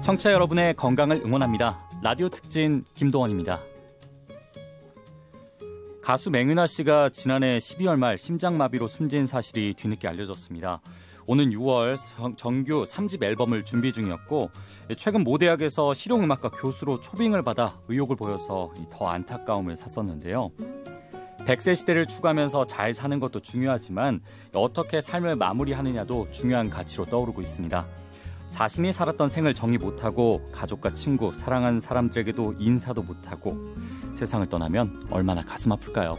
청취자 여러분의 건강을 응원합니다. 라디오 특진 김동원입니다. 가수 맹윤아 씨가 지난해 12월 말 심장마비로 숨진 사실이 뒤늦게 알려졌습니다. 오는 6월 정규 3집 앨범을 준비 중이었고 최근 모 대학에서 실용음악과 교수로 초빙을 받아 의혹을 보여서 더 안타까움을 샀었는데요. 100세 시대를 추구하면서 잘 사는 것도 중요하지만 어떻게 삶을 마무리하느냐도 중요한 가치로 떠오르고 있습니다. 자신이 살았던 생을 정리 못하고 가족과 친구, 사랑하는 사람들에게도 인사도 못하고 세상을 떠나면 얼마나 가슴 아플까요?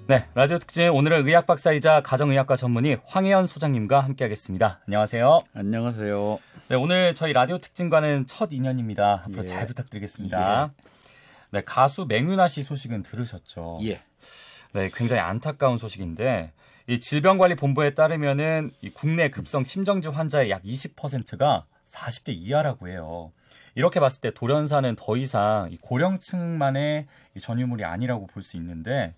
네, 라디오 특집 오늘은 의학 박사이자 가정의학과 전문의 황혜연 소장님과 함께하겠습니다. 안녕하세요. 안녕하세요. 네, 오늘 저희 라디오 특집과는 첫 인연입니다. 앞으로 잘 부탁드리겠습니다. 네, 가수 맹윤아 씨 소식은 들으셨죠? 예. 네, 굉장히 안타까운 소식인데 이 질병관리본부에 따르면은 이 국내 급성 심정지 환자의 약 20%가 40대 이하라고 해요. 이렇게 봤을 때 돌연사는 더 이상 이 고령층만의 이 전유물이 아니라고 볼 수 있는데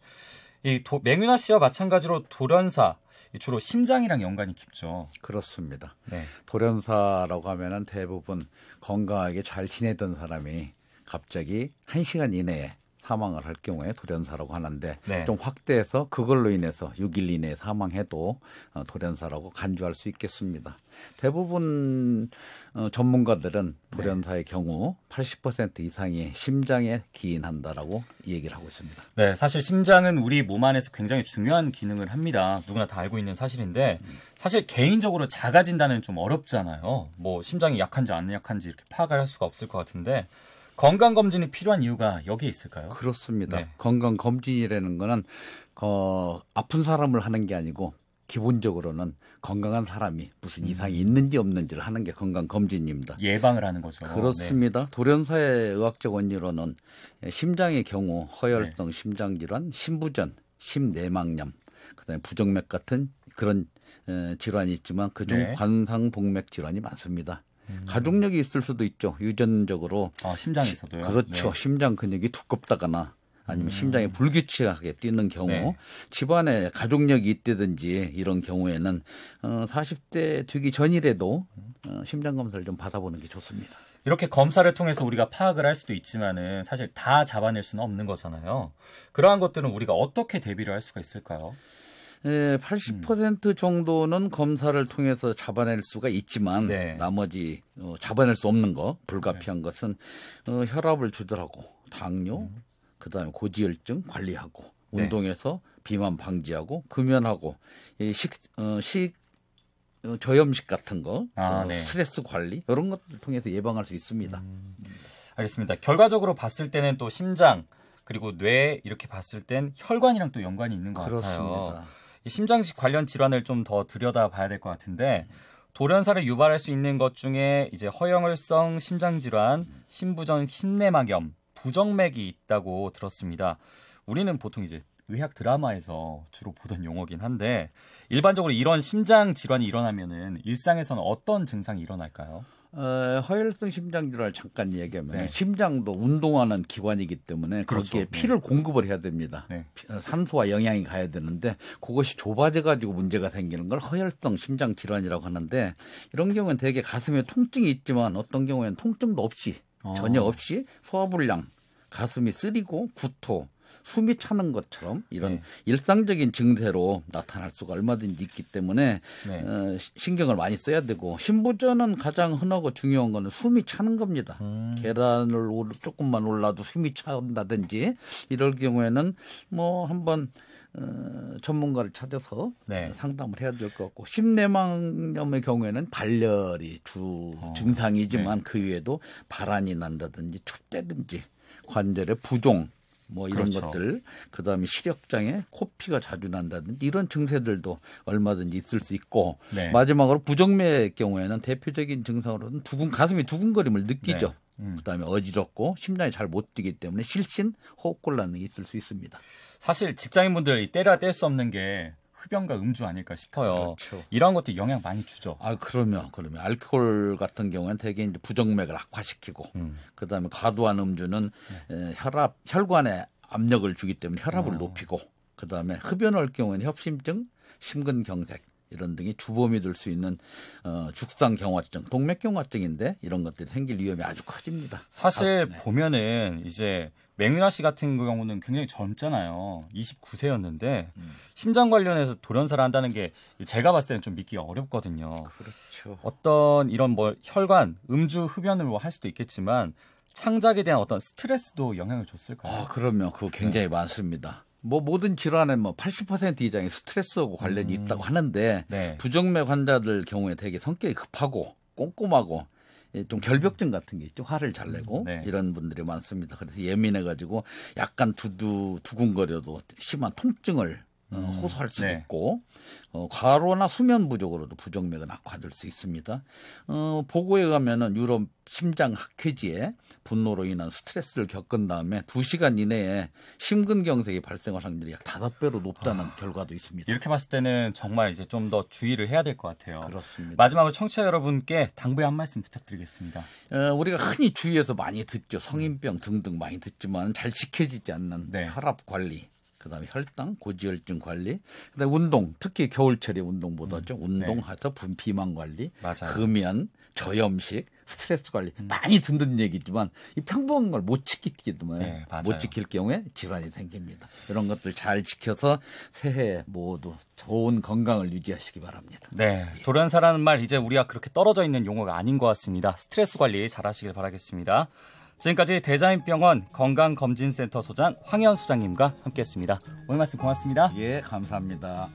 맹윤아 씨와 마찬가지로 돌연사 주로 심장이랑 연관이 깊죠. 그렇습니다. 네. 돌연사라고 하면은 대부분 건강하게 잘 지내던 사람이 갑자기 1시간 이내에 사망을 할 경우에 돌연사라고 하는데 네. 좀 확대해서 그걸로 인해서 6일 이내에 사망해도 돌연사라고 간주할 수 있겠습니다. 대부분 전문가들은 돌연사의 경우 80% 이상이 심장에 기인한다라고 얘기를 하고 있습니다. 네, 사실 심장은 우리 몸 안에서 굉장히 중요한 기능을 합니다. 누구나 다 알고 있는 사실인데 사실 개인적으로 자가 진단은 좀 어렵잖아요. 뭐 심장이 약한지 안 약한지 이렇게 파악을 할 수가 없을 것 같은데 건강검진이 필요한 이유가 여기에 있을까요? 그렇습니다. 네. 건강검진이라는 거는 아픈 사람을 하는 게 아니고 기본적으로는 건강한 사람이 무슨 이상이 있는지 없는지를 하는 게 건강검진입니다. 예방을 하는 거죠. 그렇습니다. 네. 돌연사의 의학적 원리로는 심장의 경우 허혈성 심장질환, 심부전, 심내막염, 그다음에 부정맥 같은 그런 질환이 있지만 그중 네. 관상복맥 질환이 많습니다. 가족력이 있을 수도 있죠. 유전적으로. 심장에서도요? 그렇죠. 네. 심장 근육이 두껍다거나 아니면 심장이 불규칙하게 뛰는 경우 네. 집안에 가족력이 있다든지 이런 경우에는 40대 되기 전이라도 심장검사를 좀 받아보는 게 좋습니다. 이렇게 검사를 통해서 우리가 파악을 할 수도 있지만은 사실 다 잡아낼 수는 없는 거잖아요. 그러한 것들은 우리가 어떻게 대비를 할 수가 있을까요? 80% 정도는 검사를 통해서 잡아낼 수가 있지만 네. 나머지 잡아낼 수 없는 거, 불가피한 것은 혈압을 조절하고 당뇨, 그다음에 고지혈증 관리하고 운동에서 비만 방지하고 금연하고 저염식 같은 거, 네. 스트레스 관리 이런 것들을 통해서 예방할 수 있습니다. 알겠습니다. 결과적으로 봤을 때는 또 심장 그리고 뇌 이렇게 봤을 땐 혈관이랑 또 연관이 있는 것 그렇습니다. 같아요. 이 심장 관련 질환을 좀 더 들여다봐야 될 것 같은데 돌연사를 유발할 수 있는 것 중에 이제 허혈성 심장질환, 심부전, 심내막염, 부정맥이 있다고 들었습니다. 우리는 보통 이제 의학 드라마에서 주로 보던 용어긴 한데 일반적으로 이런 심장 질환이 일어나면은 일상에서는 어떤 증상이 일어날까요? 허혈성 심장질환을 잠깐 얘기하면 네. 심장도 운동하는 기관이기 때문에 그렇죠. 거기에 피를 공급을 해야 됩니다. 네. 산소와 영양이 가야 되는데 그것이 좁아져 가지고 문제가 생기는 걸 허혈성 심장질환이라고 하는데 이런 경우는 대개 가슴에 통증이 있지만 어떤 경우에는 통증도 없이 전혀 없이 소화불량, 가슴이 쓰리고 구토, 숨이 차는 것처럼 이런 일상적인 증세로 나타날 수가 얼마든지 있기 때문에 신경을 많이 써야 되고 심부전은 가장 흔하고 중요한 거는 숨이 차는 겁니다. 계단을 조금만 올라도 숨이 차온다든지 이럴 경우에는 뭐 한번 전문가를 찾아서 상담을 해야 될 것 같고 심내막염의 경우에는 발열이 주 증상이지만 그 외에도 발한이 난다든지 춥다든지 관절의 부종 뭐 이런 그렇죠. 것들, 그다음에 시력장애, 코피가 자주 난다든지 이런 증세들도 얼마든지 있을 수 있고 마지막으로 부정맥의 경우에는 대표적인 증상으로는 가슴이 두근거림을 느끼죠. 그다음에 어지럽고 심장이 잘 못 뛰기 때문에 실신, 호흡곤란이 있을 수 있습니다. 사실 직장인분들 때려야 뗄 수 없는 게 흡연과 음주 아닐까 싶어요. 그렇죠. 이런 것도 영향 많이 주죠. 그러면 알코올 같은 경우는 대개 이제 부정맥을 악화시키고, 그다음에 과도한 음주는 혈관에 압력을 주기 때문에 혈압을 높이고, 그다음에 흡연 올 경우에는 협심증, 심근경색 이런 등이 주범이 될 수 있는 죽상경화증, 동맥경화증인데 이런 것들이 생길 위험이 아주 커집니다. 사실 보면은 이제 맹윤아 씨 같은 경우는 굉장히 젊잖아요. 29세였는데 심장 관련해서 돌연사를 한다는 게 제가 봤을 때는 좀 믿기가 어렵거든요. 그렇죠. 어떤 이런 뭐 혈관, 음주, 흡연을 뭐 할 수도 있겠지만 창작에 대한 어떤 스트레스도 영향을 줬을까요? 그럼요. 그거 굉장히 많습니다. 뭐 모든 질환에 뭐 80% 이상의 스트레스하고 관련이 있다고 하는데 네. 부정맥 환자들 경우에 되게 성격이 급하고 꼼꼼하고 좀 결벽증 같은 게 있죠. 화를 잘 내고 네. 이런 분들이 많습니다. 그래서 예민해가지고 약간 두근거려도 심한 통증을 호소할 수도 네. 있고 과로나 수면 부족으로도 부정맥은 악화될 수 있습니다. 보고에 가면은 유럽 심장학회지에 분노로 인한 스트레스를 겪은 다음에 2시간 이내에 심근경색이 발생할 확률이 약 5배로 높다는 결과도 있습니다. 이렇게 봤을 때는 정말 이제 좀 더 주의를 해야 될 것 같아요. 그렇습니다. 마지막으로 청취자 여러분께 당부의 한 말씀 부탁드리겠습니다. 우리가 흔히 주위에서 많이 듣죠. 성인병 등등 많이 듣지만 잘 지켜지지 않는 네. 혈압 관리, 그다음에 혈당, 고지혈증 관리, 그다음에 운동, 특히 겨울철에 운동보다죠. 운동하다 비만 관리, 맞아요. 금연, 저염식, 스트레스 관리 많이 듣는 얘기지만 이 평범한 걸 못 지키기 때문에 네, 맞아요. 못 지킬 경우에 질환이 생깁니다. 이런 것들 잘 지켜서 새해 모두 좋은 건강을 유지하시기 바랍니다. 네, 돌연사라는 말 이제 우리가 그렇게 떨어져 있는 용어가 아닌 것 같습니다. 스트레스 관리 잘 하시길 바라겠습니다. 지금까지 대자연병원 건강검진센터 소장 황현 소장님과 함께했습니다. 오늘 말씀 고맙습니다. 예, 감사합니다.